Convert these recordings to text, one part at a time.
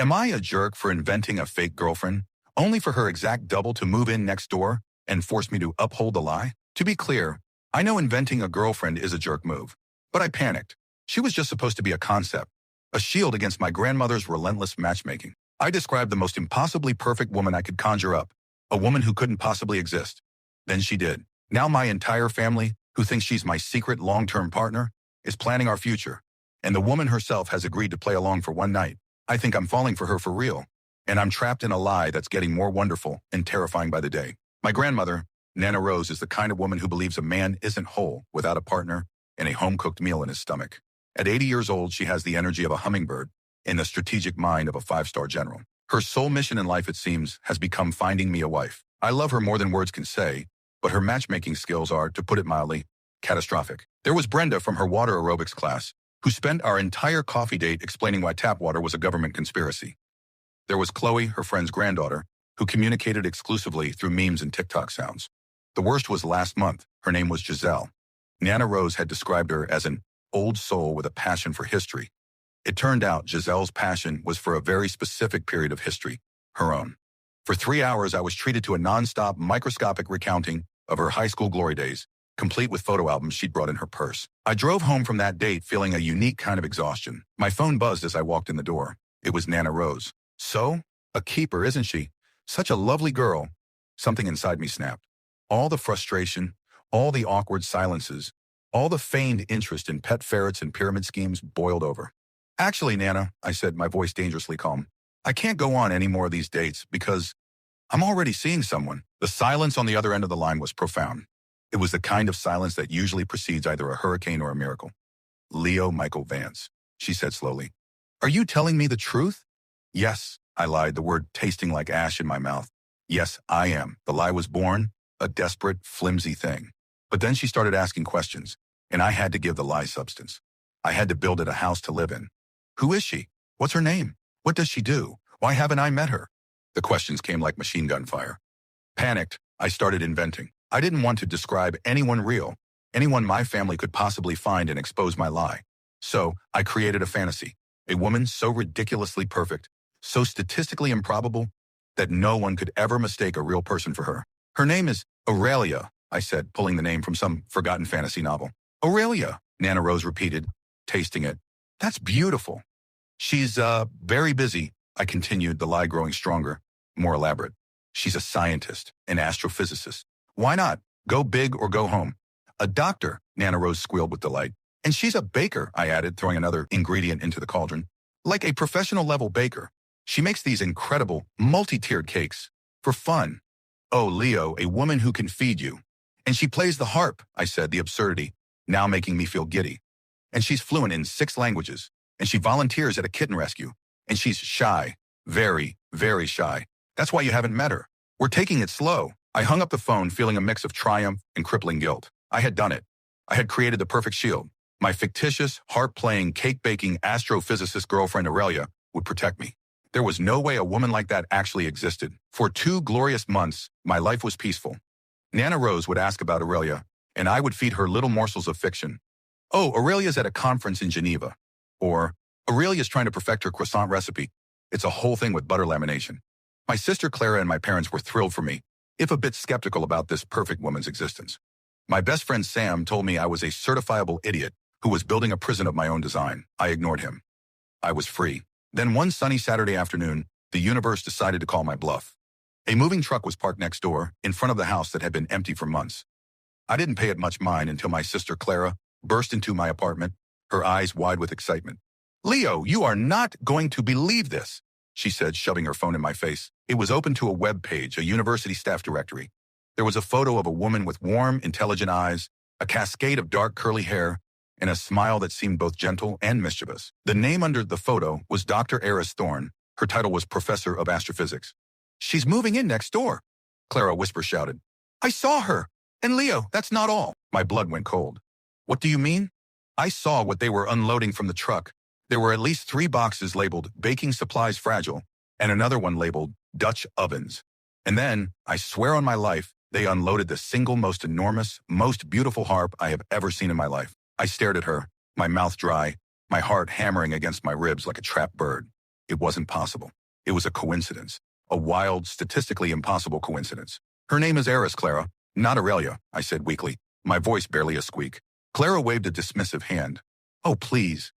Am I a jerk for inventing a fake girlfriend, only for her exact double to move in next door and force me to uphold the lie? To be clear, I know inventing a girlfriend is a jerk move, but I panicked. She was just supposed to be a concept, a shield against my grandmother's relentless matchmaking. I described the most impossibly perfect woman I could conjure up, a woman who couldn't possibly exist. Then she did. Now my entire family, who thinks she's my secret long-term partner, is planning our future. And the woman herself has agreed to play along for one night. I think I'm falling for her for real. And I'm trapped in a lie that's getting more wonderful and terrifying by the day. My grandmother, Nana Rose, is the kind of woman who believes a man isn't whole without a partner and a home-cooked meal in his stomach. At 80 years old, she has the energy of a hummingbird and the strategic mind of a five-star general. Her sole mission in life, it seems, has become finding me a wife. I love her more than words can say, but her matchmaking skills are, to put it mildly, catastrophic. There was Brenda from her water aerobics class, who spent our entire coffee date explaining why tap water was a government conspiracy. There was Chloe, her friend's granddaughter, who communicated exclusively through memes and TikTok sounds. The worst was last month. Her name was Giselle. Nana Rose had described her as an old soul with a passion for history. It turned out Giselle's passion was for a very specific period of history, her own. For 3 hours, I was treated to a nonstop, microscopic recounting of her high school glory days, complete with photo albums she'd brought in her purse. I drove home from that date feeling a unique kind of exhaustion. My phone buzzed as I walked in the door. It was Nana Rose. So? A keeper, isn't she? Such a lovely girl. Something inside me snapped. All the frustration, all the awkward silences, all the feigned interest in pet ferrets and pyramid schemes boiled over. Actually, Nana, I said, my voice dangerously calm, I can't go on any more of these dates because I'm already seeing someone. The silence on the other end of the line was profound. It was the kind of silence that usually precedes either a hurricane or a miracle. Leo Michael Vance, she said slowly. Are you telling me the truth? Yes, I lied, the word tasting like ash in my mouth. Yes, I am. The lie was born, a desperate, flimsy thing. But then she started asking questions, and I had to give the lie substance. I had to build it a house to live in. Who is she? What's her name? What does she do? Why haven't I met her? The questions came like machine gun fire. Panicked, I started inventing. I didn't want to describe anyone real, anyone my family could possibly find and expose my lie. So I created a fantasy, a woman so ridiculously perfect, so statistically improbable, that no one could ever mistake a real person for her. Her name is Aurelia, I said, pulling the name from some forgotten fantasy novel. Aurelia, Nana Rose repeated, tasting it. That's beautiful. She's, very busy, I continued, the lie growing stronger, more elaborate. She's a scientist, an astrophysicist. Why not? Go big or go home. A doctor, Nana Rose squealed with delight. And she's a baker, I added, throwing another ingredient into the cauldron. Like a professional-level baker. She makes these incredible, multi-tiered cakes. For fun. Oh, Leo, a woman who can feed you. And she plays the harp, I said, the absurdity, now making me feel giddy. And she's fluent in 6 languages. And she volunteers at a kitten rescue. And she's shy. Very, very shy. That's why you haven't met her. We're taking it slow. I hung up the phone feeling a mix of triumph and crippling guilt. I had done it. I had created the perfect shield. My fictitious, harp-playing, cake-baking astrophysicist girlfriend Aurelia would protect me. There was no way a woman like that actually existed. For 2 glorious months, my life was peaceful. Nana Rose would ask about Aurelia, and I would feed her little morsels of fiction. Oh, Aurelia's at a conference in Geneva. Or, Aurelia's trying to perfect her croissant recipe. It's a whole thing with butter lamination. My sister Clara and my parents were thrilled for me, if a bit skeptical about this perfect woman's existence. My best friend Sam told me I was a certifiable idiot who was building a prison of my own design. I ignored him. I was free. Then one sunny Saturday afternoon, the universe decided to call my bluff. A moving truck was parked next door, in front of the house that had been empty for months. I didn't pay it much mind until my sister Clara burst into my apartment, her eyes wide with excitement. Leo, you are not going to believe this, she said, shoving her phone in my face. It was open to a web page, a university staff directory. There was a photo of a woman with warm, intelligent eyes, a cascade of dark curly hair, and a smile that seemed both gentle and mischievous. The name under the photo was Dr. Eris Thorne. Her title was Professor of Astrophysics. She's moving in next door, Clara whisper shouted. I saw her. And Leo, that's not all. My blood went cold. What do you mean? I saw what they were unloading from the truck. There were at least 3 boxes labeled Baking Supplies Fragile and another one labeled Dutch Ovens. And then, I swear on my life, they unloaded the single most enormous, most beautiful harp I have ever seen in my life. I stared at her, my mouth dry, my heart hammering against my ribs like a trapped bird. It wasn't possible. It was a coincidence. A wild, statistically impossible coincidence. Her name is Eris, Clara, not Aurelia, I said weakly, my voice barely a squeak. Clara waved a dismissive hand. Oh, please.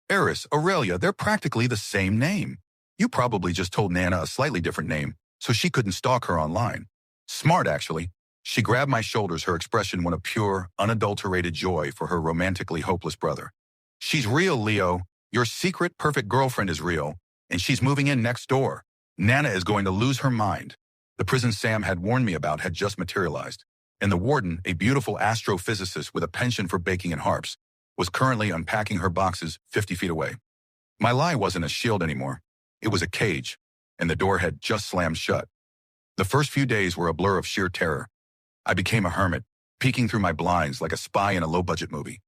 Eris, Aurelia, they're practically the same name. You probably just told Nana a slightly different name, so she couldn't stalk her online. Smart, actually. She grabbed my shoulders, her expression one of pure, unadulterated joy for her romantically hopeless brother. She's real, Leo. Your secret perfect girlfriend is real, and she's moving in next door. Nana is going to lose her mind. The prison Sam had warned me about had just materialized, and the warden, a beautiful astrophysicist with a penchant for baking and harps, was currently unpacking her boxes 50 feet away. My lie wasn't a shield anymore. It was a cage, and the door had just slammed shut. The first few days were a blur of sheer terror. I became a hermit, peeking through my blinds like a spy in a low-budget movie.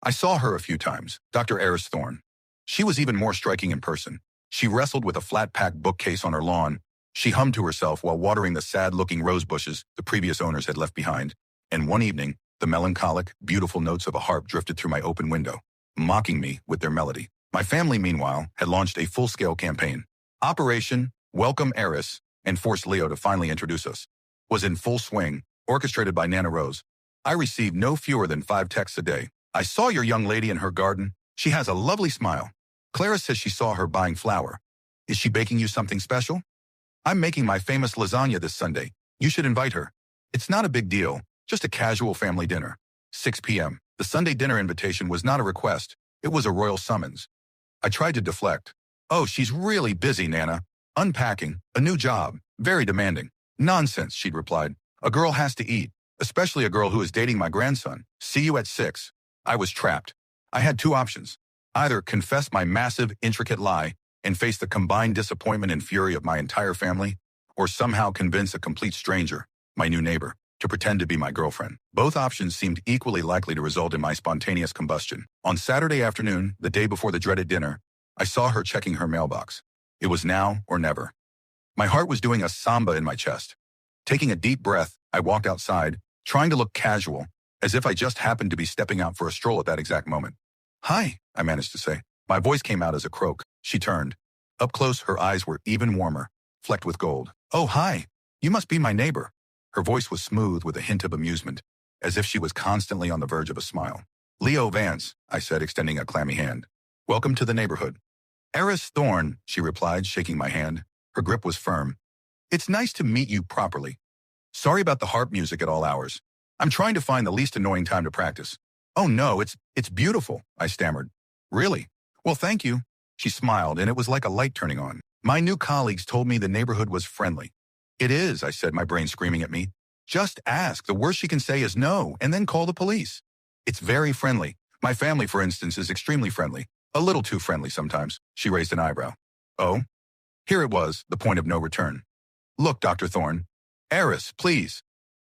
I saw her a few times, Dr. Eris Thorne. She was even more striking in person. She wrestled with a flat-pack bookcase on her lawn. She hummed to herself while watering the sad-looking rose bushes the previous owners had left behind. And one evening, the melancholic, beautiful notes of a harp drifted through my open window, mocking me with their melody. My family, meanwhile, had launched a full-scale campaign. Operation Welcome Eris, and forced Leo to finally introduce us, was in full swing, orchestrated by Nana Rose. I received no fewer than 5 texts a day. I saw your young lady in her garden. She has a lovely smile. Clara says she saw her buying flour. Is she baking you something special? I'm making my famous lasagna this Sunday. You should invite her. It's not a big deal, just a casual family dinner. 6 p.m. The Sunday dinner invitation was not a request. It was a royal summons. I tried to deflect. Oh, she's really busy, Nana. Unpacking, a new job, very demanding. Nonsense, she'd replied. A girl has to eat, especially a girl who is dating my grandson. See you at 6. I was trapped. I had 2 options. Either confess my massive, intricate lie and face the combined disappointment and fury of my entire family, or somehow convince a complete stranger, my new neighbor, to pretend to be my girlfriend. Both options seemed equally likely to result in my spontaneous combustion. On Saturday afternoon, the day before the dreaded dinner, I saw her checking her mailbox. It was now or never. My heart was doing a samba in my chest. Taking a deep breath, I walked outside, trying to look casual, as if I just happened to be stepping out for a stroll at that exact moment. Hi, I managed to say. My voice came out as a croak. She turned. Up close, her eyes were even warmer, flecked with gold. Oh, hi. You must be my neighbor. Her voice was smooth with a hint of amusement, as if she was constantly on the verge of a smile. Leo Vance, I said, extending a clammy hand. Welcome to the neighborhood. Eris Thorne, she replied, shaking my hand. Her grip was firm. It's nice to meet you properly. Sorry about the harp music at all hours. I'm trying to find the least annoying time to practice. Oh no, it's beautiful, I stammered. Really? Well, thank you. She smiled, and it was like a light turning on. My new colleagues told me the neighborhood was friendly. It is, I said, my brain screaming at me. Just ask. The worst she can say is no, and then call the police. It's very friendly. My family, for instance, is extremely friendly. A little too friendly sometimes. She raised an eyebrow. Oh? Here it was, the point of no return. Look, Dr. Thorne. Eris, please.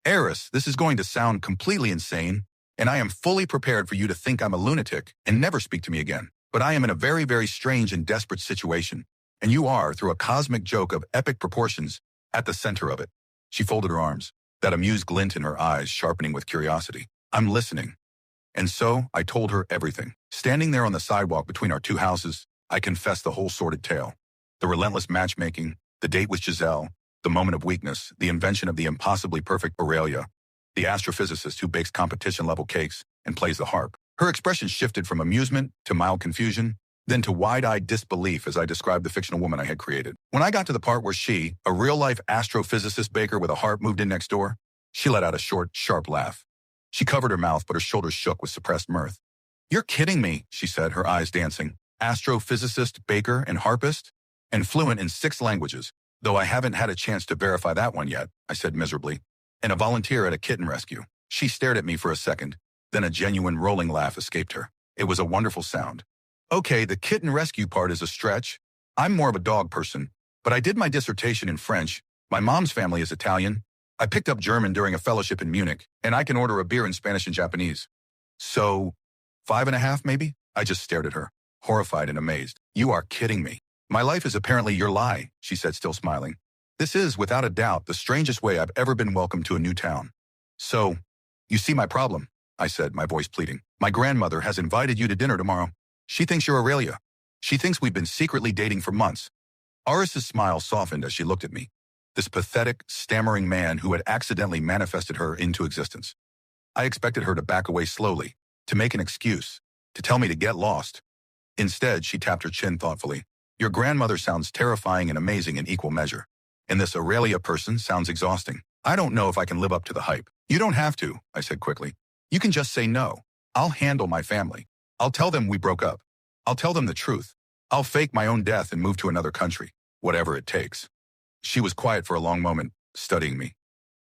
Eris, this is going to sound completely insane, and I am fully prepared for you to think I'm a lunatic and never speak to me again. But I am in a very, very strange and desperate situation, and you are, through a cosmic joke of epic proportions, at the center of it. She folded her arms, that amused glint in her eyes sharpening with curiosity. I'm listening. And so I told her everything. Standing there on the sidewalk between our 2 houses, I confessed the whole sordid tale. The relentless matchmaking, the date with Giselle, the moment of weakness, the invention of the impossibly perfect Aurelia, the astrophysicist who bakes competition-level cakes and plays the harp. Her expression shifted from amusement to mild confusion, then to wide-eyed disbelief as I described the fictional woman I had created. When I got to the part where she, a real-life astrophysicist baker with a harp, moved in next door, she let out a short, sharp laugh. She covered her mouth, but her shoulders shook with suppressed mirth. You're kidding me, she said, her eyes dancing. Astrophysicist, baker, and harpist? And fluent in 6 languages, though I haven't had a chance to verify that one yet, I said miserably. And a volunteer at a kitten rescue. She stared at me for a second, then a genuine rolling laugh escaped her. It was a wonderful sound. Okay, the kitten rescue part is a stretch. I'm more of a dog person, but I did my dissertation in French. My mom's family is Italian. I picked up German during a fellowship in Munich, and I can order a beer in Spanish and Japanese. So, 5.5 maybe? I just stared at her, horrified and amazed. You are kidding me. My life is apparently your lie, she said, still smiling. This is, without a doubt, the strangest way I've ever been welcomed to a new town. So, you see my problem, I said, my voice pleading. My grandmother has invited you to dinner tomorrow. She thinks you're Aurelia. She thinks we've been secretly dating for months. Iris's smile softened as she looked at me. This pathetic, stammering man who had accidentally manifested her into existence. I expected her to back away slowly, to make an excuse, to tell me to get lost. Instead, she tapped her chin thoughtfully. Your grandmother sounds terrifying and amazing in equal measure. And this Aurelia person sounds exhausting. I don't know if I can live up to the hype. You don't have to, I said quickly. You can just say no. I'll handle my family. I'll tell them we broke up. I'll tell them the truth. I'll fake my own death and move to another country, whatever it takes. She was quiet for a long moment, studying me.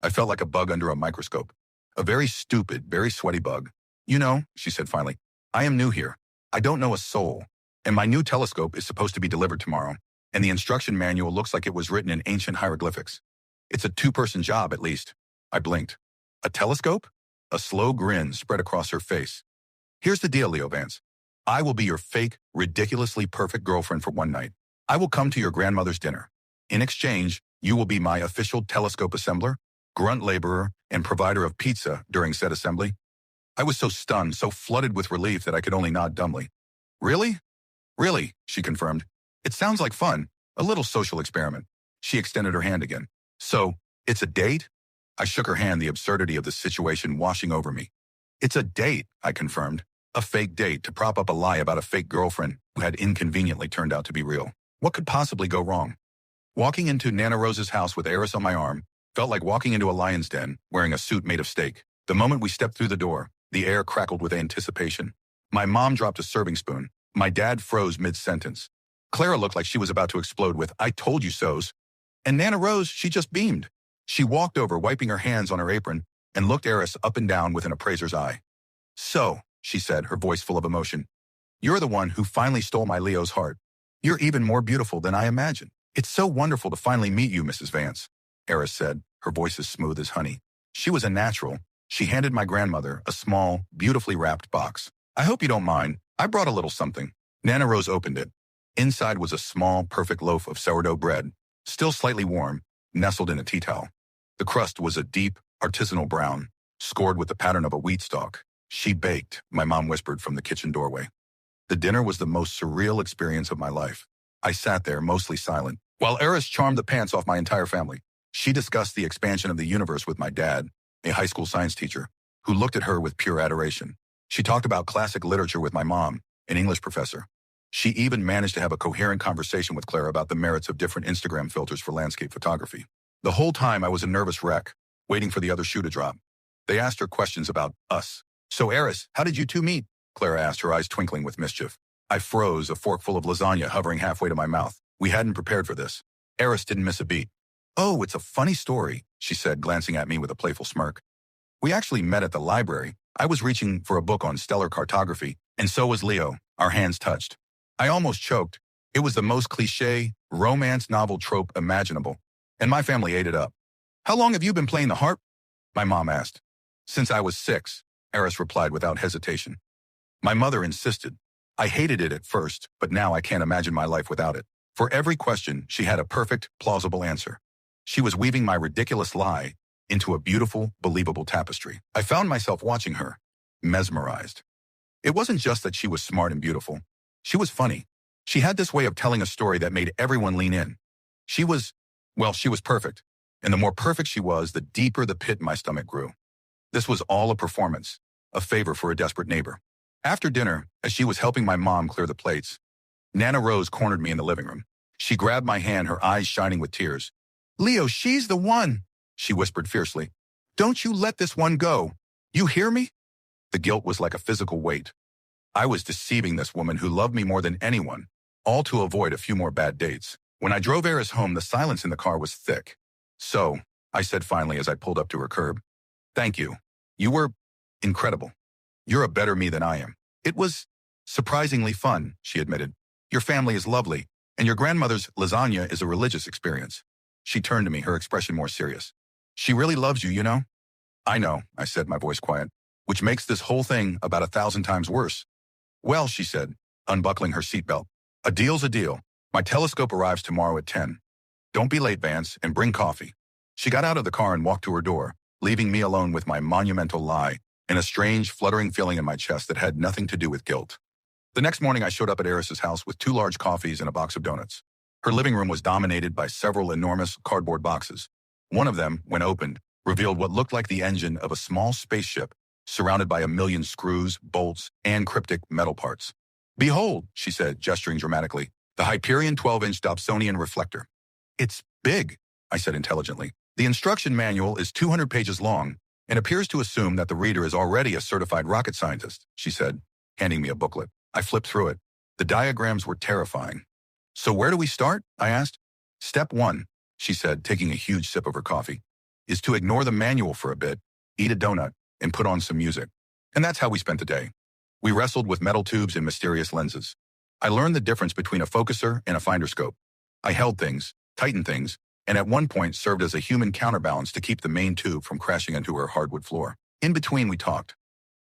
I felt like a bug under a microscope. A very stupid, very sweaty bug. You know, she said finally, I am new here. I don't know a soul. And my new telescope is supposed to be delivered tomorrow. And the instruction manual looks like it was written in ancient hieroglyphics. It's a two-person job, at least. I blinked. A telescope? A slow grin spread across her face. Here's the deal, Leo Vance. I will be your fake, ridiculously perfect girlfriend for one night. I will come to your grandmother's dinner. In exchange, you will be my official telescope assembler, grunt laborer, and provider of pizza during said assembly. I was so stunned, so flooded with relief that I could only nod dumbly. Really? Really, she confirmed. It sounds like fun, a little social experiment. She extended her hand again. So, it's a date? I shook her hand, the absurdity of the situation washing over me. It's a date, I confirmed. A fake date to prop up a lie about a fake girlfriend who had inconveniently turned out to be real. What could possibly go wrong? Walking into Nana Rose's house with Eris on my arm felt like walking into a lion's den wearing a suit made of steak. The moment we stepped through the door, the air crackled with anticipation. My mom dropped a serving spoon. My dad froze mid-sentence. Clara looked like she was about to explode with, I told you so's. And Nana Rose, she just beamed. She walked over, wiping her hands on her apron, and looked Eris up and down with an appraiser's eye. So, she said, her voice full of emotion, you're the one who finally stole my Leo's heart. You're even more beautiful than I imagined. It's so wonderful to finally meet you, Mrs. Vance, Eris said, her voice as smooth as honey. She was a natural. She handed my grandmother a small, beautifully wrapped box. I hope you don't mind. I brought a little something. Nana Rose opened it. Inside was a small, perfect loaf of sourdough bread, still slightly warm, nestled in a tea towel. The crust was a deep, artisanal brown, scored with the pattern of a wheat stalk. She baked, my mom whispered from the kitchen doorway. The dinner was the most surreal experience of my life. I sat there, mostly silent, while Eris charmed the pants off my entire family. She discussed the expansion of the universe with my dad, a high school science teacher, who looked at her with pure adoration. She talked about classic literature with my mom, an English professor. She even managed to have a coherent conversation with Clara about the merits of different Instagram filters for landscape photography. The whole time I was a nervous wreck, waiting for the other shoe to drop. They asked her questions about us. So Eris, how did you two meet? Clara asked, her eyes twinkling with mischief. I froze, a forkful of lasagna hovering halfway to my mouth. We hadn't prepared for this. Eris didn't miss a beat. Oh, it's a funny story, she said, glancing at me with a playful smirk. We actually met at the library. I was reaching for a book on stellar cartography, and so was Leo. Our hands touched. I almost choked. It was the most cliché, romance novel trope imaginable, and my family ate it up. How long have you been playing the harp? My mom asked. Since I was 6, Eris replied without hesitation. My mother insisted. I hated it at first, but now I can't imagine my life without it. For every question, she had a perfect, plausible answer. She was weaving my ridiculous lie into a beautiful, believable tapestry. I found myself watching her, mesmerized. It wasn't just that she was smart and beautiful. She was funny. She had this way of telling a story that made everyone lean in. She was perfect. And the more perfect she was, the deeper the pit in my stomach grew. This was all a performance, a favor for a desperate neighbor. After dinner, as she was helping my mom clear the plates, Nana Rose cornered me in the living room. She grabbed my hand, her eyes shining with tears. Leo, she's the one, she whispered fiercely. Don't you let this one go. You hear me? The guilt was like a physical weight. I was deceiving this woman who loved me more than anyone, all to avoid a few more bad dates. When I drove Eris home, the silence in the car was thick. So, I said finally as I pulled up to her curb, thank you. You were incredible. You're a better me than I am. It was surprisingly fun, she admitted. Your family is lovely, and your grandmother's lasagna is a religious experience. She turned to me, her expression more serious. She really loves you, you know? I know, I said, my voice quiet, which makes this whole thing about 1,000 times worse. Well, she said, unbuckling her seatbelt, a deal's a deal. My telescope arrives tomorrow at 10. Don't be late, Vance, and bring coffee. She got out of the car and walked to her door, leaving me alone with my monumental lie and a strange, fluttering feeling in my chest that had nothing to do with guilt. The next morning, I showed up at Eris's house with 2 large coffees and a box of donuts. Her living room was dominated by several enormous cardboard boxes. One of them, when opened, revealed what looked like the engine of a small spaceship, surrounded by a million screws, bolts, and cryptic metal parts. "Behold," she said, gesturing dramatically, "the Hyperion 12-inch Dobsonian reflector." "It's big," I said intelligently. "The instruction manual is 200 pages long and appears to assume that the reader is already a certified rocket scientist," she said, handing me a booklet. I flipped through it. The diagrams were terrifying. "So where do we start?" I asked. "Step 1, she said, taking a huge sip of her coffee, "is to ignore the manual for a bit, eat a donut, and put on some music." And that's how we spent the day. We wrestled with metal tubes and mysterious lenses. I learned the difference between a focuser and a finder scope. I held things, tightened things, and at one point served as a human counterbalance to keep the main tube from crashing into her hardwood floor. In between, we talked.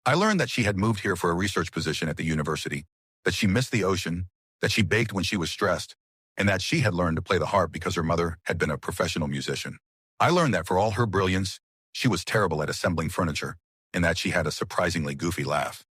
I learned that she had moved here for a research position at the university, that she missed the ocean, that she baked when she was stressed, and that she had learned to play the harp because her mother had been a professional musician. I learned that for all her brilliance, she was terrible at assembling furniture, and that she had a surprisingly goofy laugh.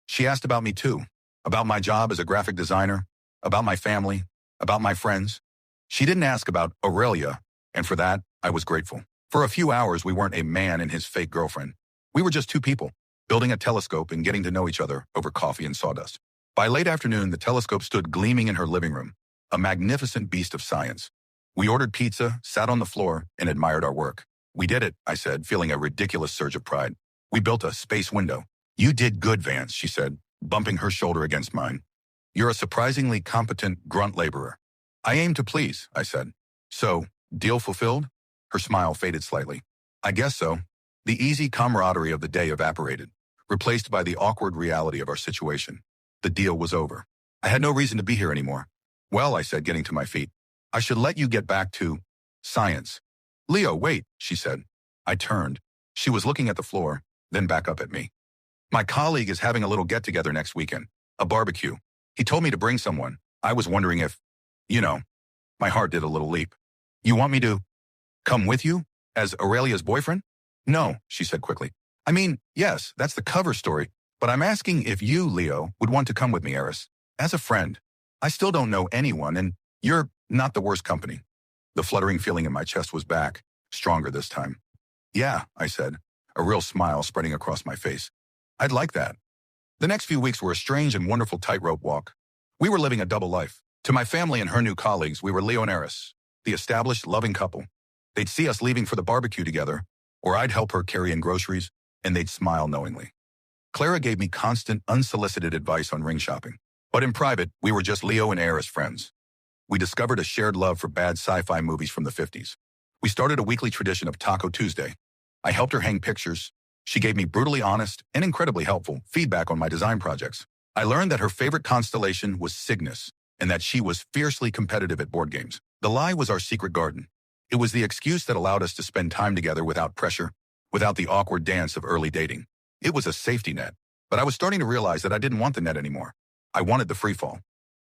She asked about me too, about my job as a graphic designer, about my family, about my friends. She didn't ask about Aurelia, and for that, I was grateful. For a few hours, we weren't a man and his fake girlfriend. We were just two people, building a telescope and getting to know each other over coffee and sawdust. By late afternoon, the telescope stood gleaming in her living room, a magnificent beast of science. We ordered pizza, sat on the floor, and admired our work. "We did it," I said, feeling a ridiculous surge of pride. "We built a space window." "You did good, Vance," she said, bumping her shoulder against mine. "You're a surprisingly competent grunt laborer." "I aim to please," I said. "So, deal fulfilled?" Her smile faded slightly. "I guess so." The easy camaraderie of the day evaporated, replaced by the awkward reality of our situation. The deal was over. I had no reason to be here anymore. "Well," I said, getting to my feet, "I should let you get back to science." "Leo, wait," she said. I turned. She was looking at the floor, then back up at me. "My colleague is having a little get-together next weekend, a barbecue. He told me to bring someone. I was wondering if, my heart did a little leap." "You want me to come with you? As Aurelia's boyfriend?" "No," she said quickly. "I mean, yes, that's the cover story, but I'm asking if you, Leo, would want to come with me, Eris, as a friend. I still don't know anyone, and you're not the worst company." The fluttering feeling in my chest was back, stronger this time. "Yeah," I said, a real smile spreading across my face. "I'd like that." The next few weeks were a strange and wonderful tightrope walk. We were living a double life. To my family and her new colleagues, we were Leo and Eris, the established, loving couple. They'd see us leaving for the barbecue together, or I'd help her carry in groceries, and they'd smile knowingly. Clara gave me constant, unsolicited advice on ring shopping. But in private, we were just Leo and Eris friends. We discovered a shared love for bad sci-fi movies from the 50s. We started a weekly tradition of Taco Tuesday. I helped her hang pictures. She gave me brutally honest and incredibly helpful feedback on my design projects. I learned that her favorite constellation was Cygnus, and that she was fiercely competitive at board games. The lie was our secret garden. It was the excuse that allowed us to spend time together without pressure, without the awkward dance of early dating. It was a safety net, but I was starting to realize that I didn't want the net anymore. I wanted the free fall.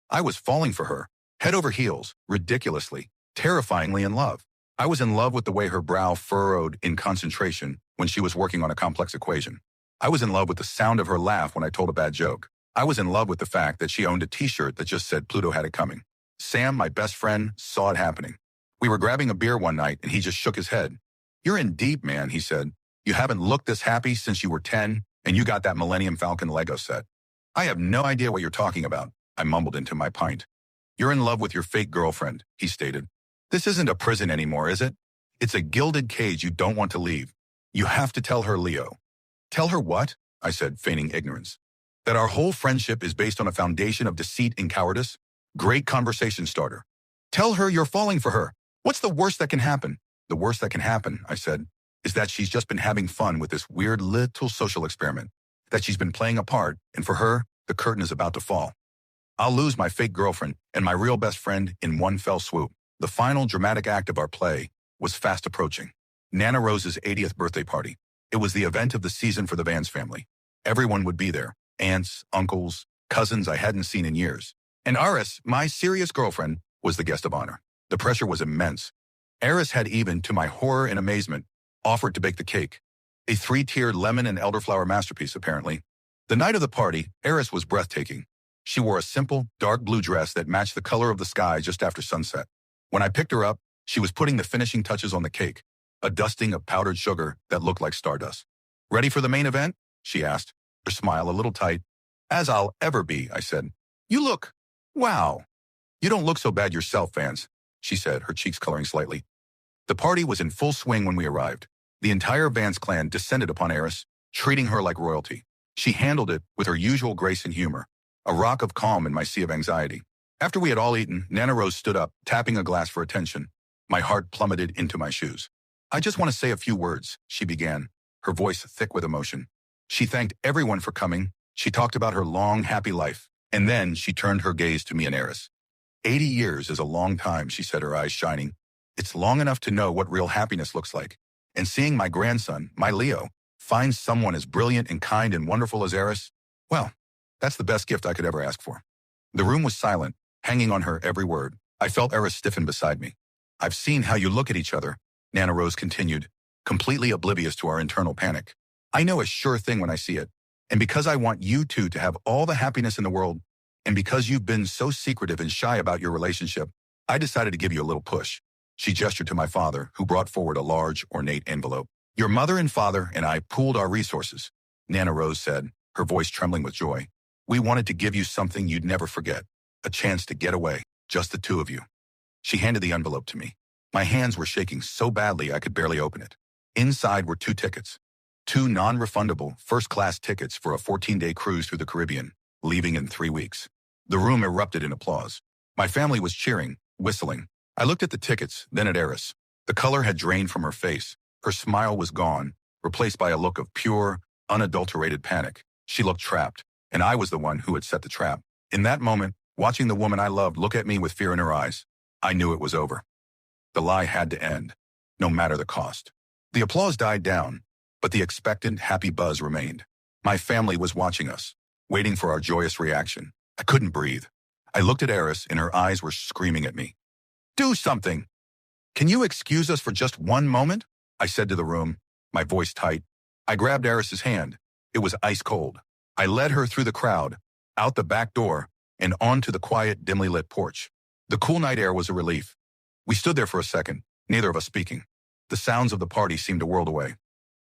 I was falling for her, head over heels, ridiculously, terrifyingly in love. I was in love with the way her brow furrowed in concentration when she was working on a complex equation. I was in love with the sound of her laugh when I told a bad joke. I was in love with the fact that she owned a t-shirt that just said Pluto had it coming. Sam, my best friend, saw it happening. We were grabbing a beer one night and he just shook his head. "You're in deep, man," he said. "You haven't looked this happy since you were 10 and you got that Millennium Falcon Lego set." "I have no idea what you're talking about," I mumbled into my pint. "You're in love with your fake girlfriend," he stated. "This isn't a prison anymore, is it? It's a gilded cage you don't want to leave. You have to tell her, Leo." "Tell her what?" I said, feigning ignorance. "That our whole friendship is based on a foundation of deceit and cowardice. Great conversation starter. Tell her you're falling for her. What's the worst that can happen?" "The worst that can happen," I said, "is that she's just been having fun with this weird little social experiment. That she's been playing a part, and for her, the curtain is about to fall. I'll lose my fake girlfriend and my real best friend in one fell swoop." The final dramatic act of our play was fast approaching. Nana Rose's 80th birthday party. It was the event of the season for the Vance family. Everyone would be there. Aunts, uncles, cousins I hadn't seen in years. And Eris, my serious girlfriend, was the guest of honor. The pressure was immense. Eris had even, to my horror and amazement, offered to bake the cake. A 3-tiered lemon and elderflower masterpiece, apparently. The night of the party, Eris was breathtaking. She wore a simple, dark blue dress that matched the color of the sky just after sunset. When I picked her up, she was putting the finishing touches on the cake, a dusting of powdered sugar that looked like stardust. "Ready for the main event?" she asked, her smile a little tight. "As I'll ever be," I said. "You look, wow. You don't look so bad yourself, Vance," she said, her cheeks coloring slightly. The party was in full swing when we arrived. The entire Vance clan descended upon Eris, treating her like royalty. She handled it with her usual grace and humor, a rock of calm in my sea of anxiety. After we had all eaten, Nana Rose stood up, tapping a glass for attention. My heart plummeted into my shoes. "I just want to say a few words," she began, her voice thick with emotion. She thanked everyone for coming. She talked about her long, happy life. And then she turned her gaze to me and Eris. 80 years is a long time, she said, her eyes shining. It's long enough to know what real happiness looks like. And seeing my grandson, my Leo, find someone as brilliant and kind and wonderful as Eris, well, that's the best gift I could ever ask for. The room was silent, hanging on her every word. I felt Eris stiffen beside me. "I've seen how you look at each other," Nana Rose continued, completely oblivious to our internal panic. "I know a sure thing when I see it. And because I want you two to have all the happiness in the world, and because you've been so secretive and shy about your relationship, I decided to give you a little push." She gestured to my father, who brought forward a large, ornate envelope. "Your mother and father and I pooled our resources," Nana Rose said, her voice trembling with joy. "We wanted to give you something you'd never forget, a chance to get away, just the two of you." She handed the envelope to me. My hands were shaking so badly I could barely open it. Inside were 2 tickets. 2 non-refundable, first-class tickets for a 14-day cruise through the Caribbean, leaving in 3 weeks. The room erupted in applause. My family was cheering, whistling. I looked at the tickets, then at Eris. The color had drained from her face. Her smile was gone, replaced by a look of pure, unadulterated panic. She looked trapped, and I was the one who had set the trap. In that moment, watching the woman I loved look at me with fear in her eyes, I knew it was over. The lie had to end, no matter the cost. The applause died down, but the expectant, happy buzz remained. My family was watching us, waiting for our joyous reaction. I couldn't breathe. I looked at Eris, and her eyes were screaming at me. "Do something! Can you excuse us for just one moment?" I said to the room, my voice tight. I grabbed Eris's hand. It was ice cold. I led her through the crowd, out the back door, and onto the quiet, dimly lit porch. The cool night air was a relief. We stood there for a second, neither of us speaking. The sounds of the party seemed to whirl away.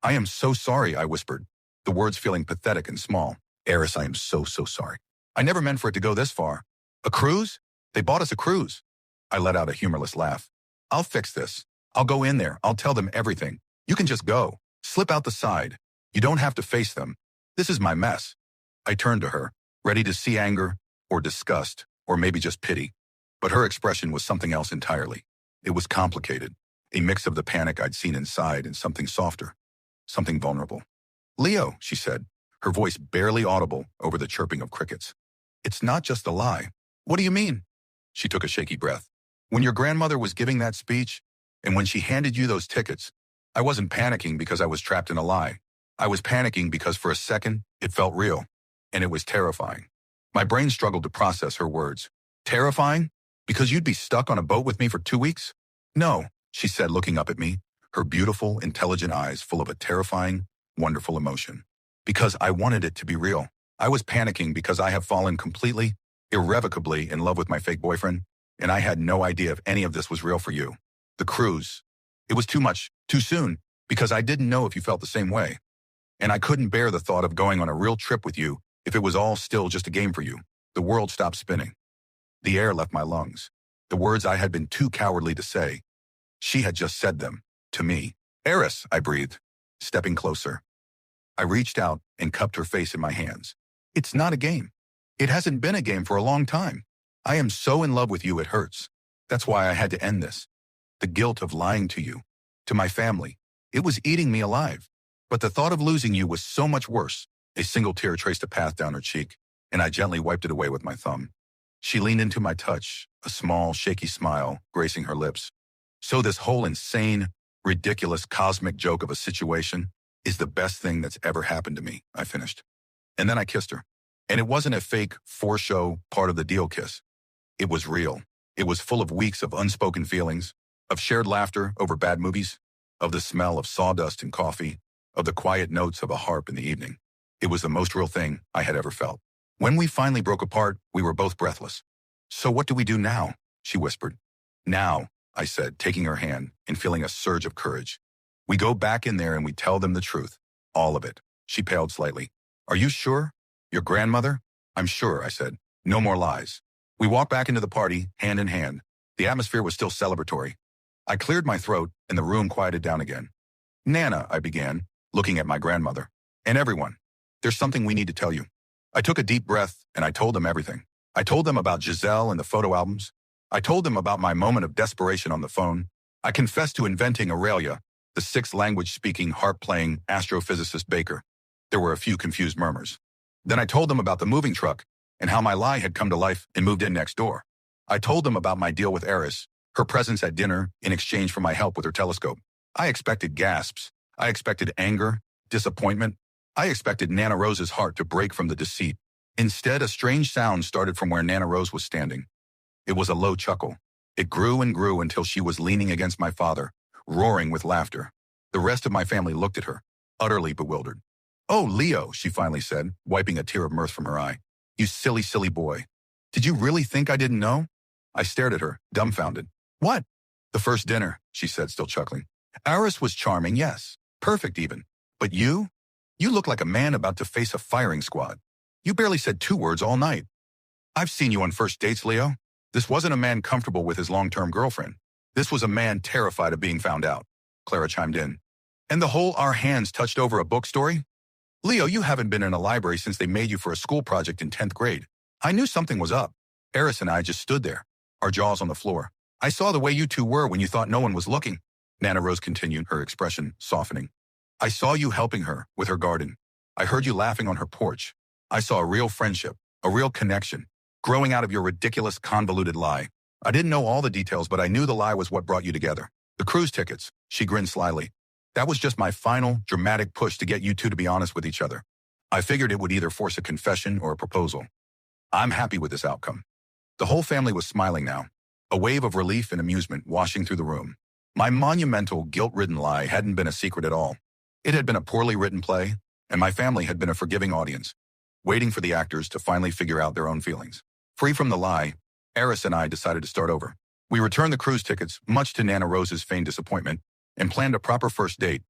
"I am so sorry," I whispered, the words feeling pathetic and small. "Eris, I am so sorry. I never meant for it to go this far. A cruise? They bought us a cruise." I let out a humorless laugh. "I'll fix this. I'll go in there. I'll tell them everything. You can just go. Slip out the side. You don't have to face them. This is my mess." I turned to her, ready to see anger, or disgust, or maybe just pity. But her expression was something else entirely. It was complicated, a mix of the panic I'd seen inside and something softer, something vulnerable. "Leo," she said, her voice barely audible over the chirping of crickets. "It's not just a lie." "What do you mean?" She took a shaky breath. "When your grandmother was giving that speech, and when she handed you those tickets, I wasn't panicking because I was trapped in a lie. I was panicking because for a second, it felt real, and it was terrifying." My brain struggled to process her words. "Terrifying? Because you'd be stuck on a boat with me for 2 weeks?" "No," she said, looking up at me, her beautiful, intelligent eyes full of a terrifying, wonderful emotion. "Because I wanted it to be real. I was panicking because I have fallen completely, irrevocably in love with my fake boyfriend, and I had no idea if any of this was real for you. The cruise. It was too much, too soon, because I didn't know if you felt the same way. And I couldn't bear the thought of going on a real trip with you if it was all still just a game for you." The world stopped spinning. The air left my lungs. The words I had been too cowardly to say. She had just said them, to me. "Eris," I breathed, stepping closer. I reached out and cupped her face in my hands. "It's not a game. It hasn't been a game for a long time. I am so in love with you it hurts. That's why I had to end this. The guilt of lying to you, to my family, it was eating me alive. But the thought of losing you was so much worse." A single tear traced a path down her cheek, and I gently wiped it away with my thumb. She leaned into my touch, a small, shaky smile gracing her lips. "So this whole insane, ridiculous, cosmic joke of a situation is the best thing that's ever happened to me," I finished. And then I kissed her. And it wasn't a fake, for-show, part-of-the-deal kiss. It was real. It was full of weeks of unspoken feelings, of shared laughter over bad movies, of the smell of sawdust and coffee, of the quiet notes of a harp in the evening. It was the most real thing I had ever felt. When we finally broke apart, we were both breathless. So what do we do now? She whispered. Now, I said, taking her hand and feeling a surge of courage. We go back in there and we tell them the truth. All of it. She paled slightly. Are you sure? Your grandmother? I'm sure, I said. No more lies. We walked back into the party, hand in hand. The atmosphere was still celebratory. I cleared my throat and the room quieted down again. Nana, I began, looking at my grandmother. And everyone. There's something we need to tell you. I took a deep breath and I told them everything. I told them about Giselle and the photo albums. I told them about my moment of desperation on the phone. I confessed to inventing Aurelia, the six-language-speaking, harp-playing astrophysicist Baker. There were a few confused murmurs. Then I told them about the moving truck and how my lie had come to life and moved in next door. I told them about my deal with Eris, her presence at dinner in exchange for my help with her telescope. I expected gasps. I expected anger, disappointment. I expected Nana Rose's heart to break from the deceit. Instead, a strange sound started from where Nana Rose was standing. It was a low chuckle. It grew and grew until she was leaning against my father, roaring with laughter. The rest of my family looked at her, utterly bewildered. Oh, Leo, she finally said, wiping a tear of mirth from her eye. You silly, silly boy. Did you really think I didn't know? I stared at her, dumbfounded. What? The first dinner, she said, still chuckling. Eris was charming, yes. Perfect even. But you? You look like a man about to face a firing squad. You barely said 2 words all night. I've seen you on first dates, Leo. This wasn't a man comfortable with his long-term girlfriend. This was a man terrified of being found out, Clara chimed in. And the whole our hands touched over a book story? Leo, you haven't been in a library since they made you for a school project in 10th grade. I knew something was up. Eris and I just stood there, our jaws on the floor. I saw the way you two were when you thought no one was looking. Nana Rose continued, her expression softening. I saw you helping her with her garden. I heard you laughing on her porch. I saw a real friendship, a real connection, growing out of your ridiculous, convoluted lie. I didn't know all the details, but I knew the lie was what brought you together. The cruise tickets, she grinned slyly. That was just my final, dramatic push to get you two to be honest with each other. I figured it would either force a confession or a proposal. I'm happy with this outcome. The whole family was smiling now, a wave of relief and amusement washing through the room. My monumental, guilt-ridden lie hadn't been a secret at all. It had been a poorly written play, and my family had been a forgiving audience, waiting for the actors to finally figure out their own feelings. Free from the lie, Eris and I decided to start over. We returned the cruise tickets, much to Nana Rose's feigned disappointment, and planned a proper first date.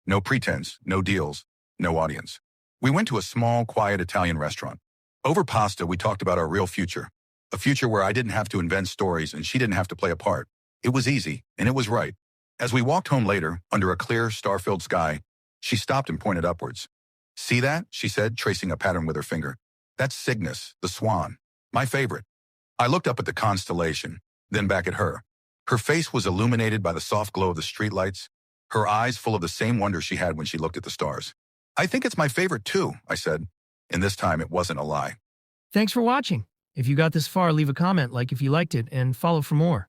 No pretense, no deals, no audience. We went to a small, quiet Italian restaurant. Over pasta, we talked about our real future, a future where I didn't have to invent stories and she didn't have to play a part. It was easy, and it was right. As we walked home later, under a clear, star-filled sky, she stopped and pointed upwards. See that? She said, tracing a pattern with her finger. That's Cygnus, the swan. My favorite. I looked up at the constellation, then back at her. Her face was illuminated by the soft glow of the streetlights, her eyes full of the same wonder she had when she looked at the stars. I think it's my favorite too, I said. And this time it wasn't a lie. Thanks for watching. If you got this far, leave a comment, like if you liked it, and follow for more.